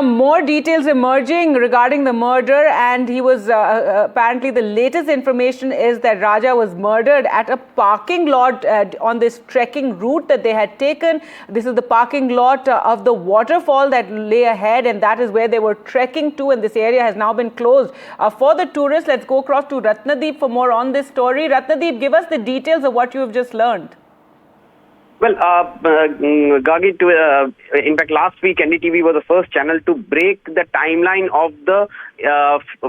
More details emerging regarding the murder, and he was apparently the latest information is that Raja was murdered at a parking lot on this trekking route that they had taken. This is the parking lot of the waterfall that lay ahead, and that is where they were trekking to, and this area has now been closed for the tourists. Let's go across to Ratnadeep for more on this story. Ratnadeep, give us the details of what you have just learned. Well, Gagi, in fact, last week NDTV was the first channel to break the timeline of the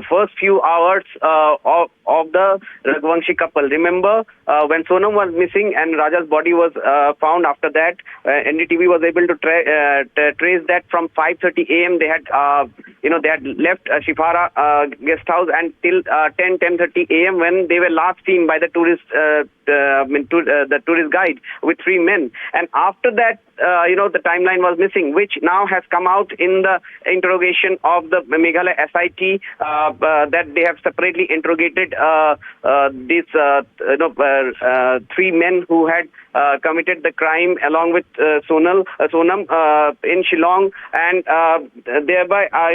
first few hours of the Raghuvanshi couple. Remember, when Sonam was missing and Raja's body was found after that, NDTV was able to trace that from 5:30 a.m. They had, they had left Shifara guest house until 10:30 a.m. when they were last seen by the tourist, the tourist guide with 3 men. And after that, the timeline was missing, which now has come out in the interrogation of the Meghalaya SIT, that they have separately interrogated these 3 men who had committed the crime along with Sonam in Shilong, and thereby, by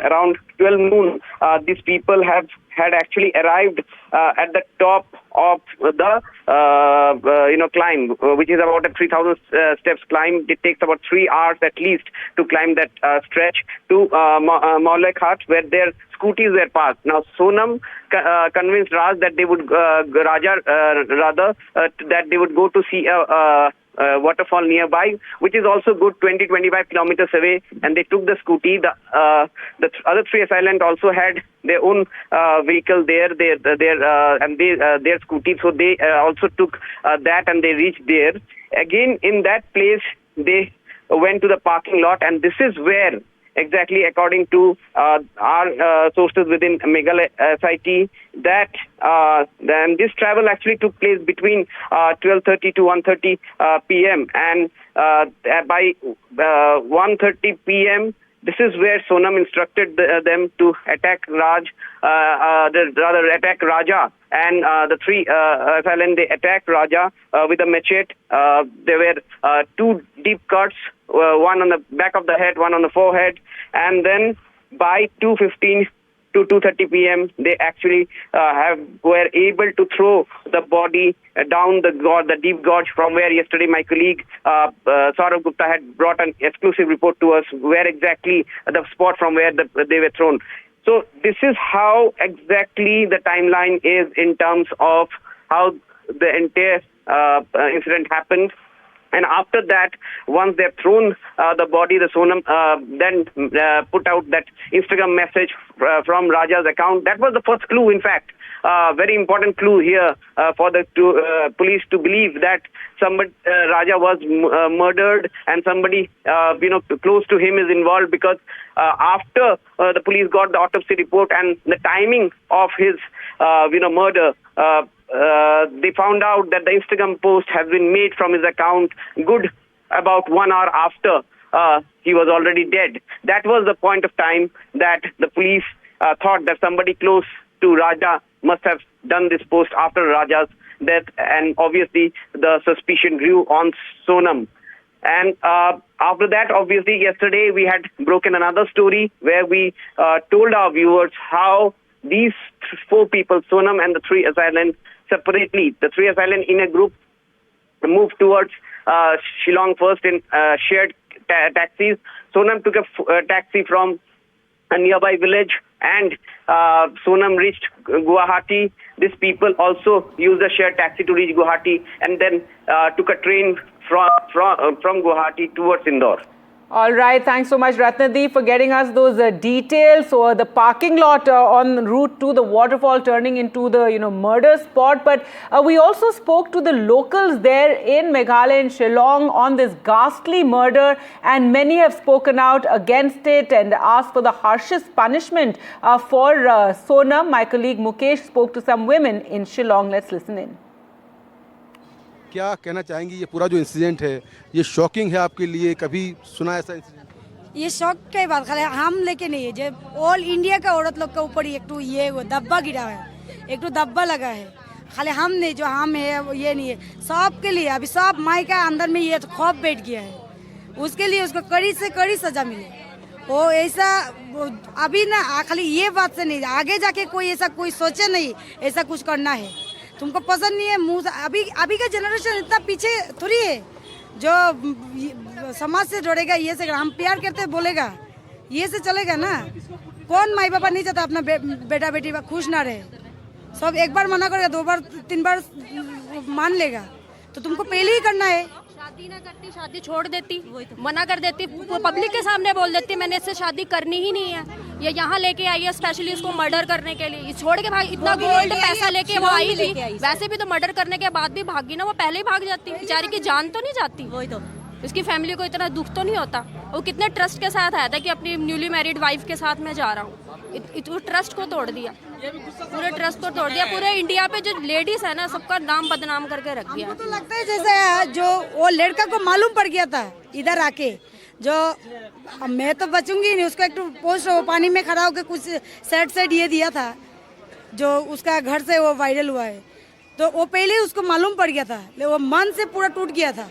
around 12 noon, these people had actually arrived at the top of the climb, which is about a 3,000 steps climb. It takes about 3 hours at least to climb that stretch to Meghalaya Ghat, where their scooties were parked. Now Sonam convinced Raj that they would that they would go to see a waterfall nearby, which is also good 20-25 kilometers away, and they took the scooty. The other 3 assailants also had their own vehicle there, their scooty, so they also took that, and they reached there. Again, in that place, they went to the parking lot, and this is where exactly, according to our sources within Meghalaya SIT, that then this travel actually took place between 12:30 to 1:30 p.m. and by 1:30 p.m. this is where Sonam instructed them to attack attack Raja, and the 3 assailants, they attacked Raja with a machete. There were 2 deep cuts, one on the back of the head, one on the forehead, and then by 2:15 to 2:30 p.m. they actually were able to throw the body down the deep gorge from where yesterday my colleague Saurabh Gupta had brought an exclusive report to us, where exactly the spot from where they were thrown. So this is how exactly the timeline is in terms of how the entire incident happened. And after that, once they've thrown the body, the Sonam then put out that Instagram message from Raja's account. That was the first clue, in fact. Very important clue here for the police to believe that Raja was murdered, and somebody close to him is involved, because after the police got the autopsy report and the timing of his murder, they found out that the Instagram post has been made from his account good about 1 hour after he was already dead. That was the point of time that the police thought that somebody close to Raja must have done this post after Raja's death, and obviously the suspicion grew on Sonam. And after that, obviously, yesterday we had broken another story where we told our viewers how these 4 people, Sonam and the 3 assailants, separately, the 3 assailants in a group, moved towards Shilong first in shared taxis. Sonam took a taxi from a nearby village, and Sonam reached Guwahati. These people also used a shared taxi to reach Guwahati, and then took a train from Guwahati towards Indore. All right. Thanks so much, Ratnadeep, for getting us those details. So the parking lot en route to the waterfall turning into the murder spot. But we also spoke to the locals there in Meghalaya and Shillong on this ghastly murder, and many have spoken out against it and asked for the harshest punishment for Sonam. My colleague Mukesh spoke to some women in Shillong. Let's listen in. क्या कहना चाहेंगी, ये पूरा जो incident है ये shocking है आपके लिए? कभी सुना ऐसा इंसिडेंट? ये शौक की बात खाली हम लेके नहीं है, जब ऑल इंडिया का औरत लोग के ऊपर एक तो ये दब्बा गिरा है, एक तो दब्बा लगा है, खाली हम नहीं, जो हम है ये नहीं है, सब के लिए अभी सब माई का अंदर में ये खौफ बैठ गया है, उसके लिए उसको कड़ी से कड़ी सजा मिले, वो ऐसा अभी ना खाली ये बात से नहीं, आगे जाके कोई ऐसा कोई सोचे नहीं ऐसा कुछ करना है। तुमको पसंद नहीं है मुंह, अभी का जनरेशन इतना पीछे थोड़ी है जो समाज से जोड़ेगा, ये से हम प्यार करते बोलेगा, ये से चलेगा ना। कौन माई बाबा नहीं चाहता अपना बेटा बेटी खुश ना रहे। सब एक बार मना करेगा, 2 बार 3 बार मान लेगा, तो तुमको पहले ही करना है। शादी ना करती, शादी छोड़ देती, मना कर देती, पब्लिक के सामने बोल देती मैंने इससे शादी करनी ही नहीं है। ये यहाँ लेके आई है स्पेशली इसको मर्डर करने के लिए, छोड़ के भाग, इतना गोल्ड पैसा लेके वो आई थी। वैसे भी तो मर्डर करने के बाद भी भागी ना, वो पहले ही भाग जाती, बेचारी की जान तो नहीं जाती। वही तो, उसकी फैमिली को इतना दुख तो नहीं होता। वो कितने ट्रस्ट के साथ आया था कि अपनी न्यूली मैरिड वाइफ के साथ मैं जा रहा हूँ, ट्रस्ट को तोड़ दिया, पूरे ट्रस्ट को तोड़ दिया। पूरे इंडिया पे जो लेडीज है ना, सबका नाम बदनाम करके रख दिया। तो लगता है जैसे जो वो लड़का को मालूम पड़ गया था इधर आके, जो मैं तो बचूंगी नहीं, उसको एक पोस्ट वो पानी में खड़ा होकर कुछ साइड ये दिया था जो उसका घर से वो वायरल हुआ है, तो वो पहले ही उसको मालूम पड़ गया था, वो मन से पूरा टूट गया था।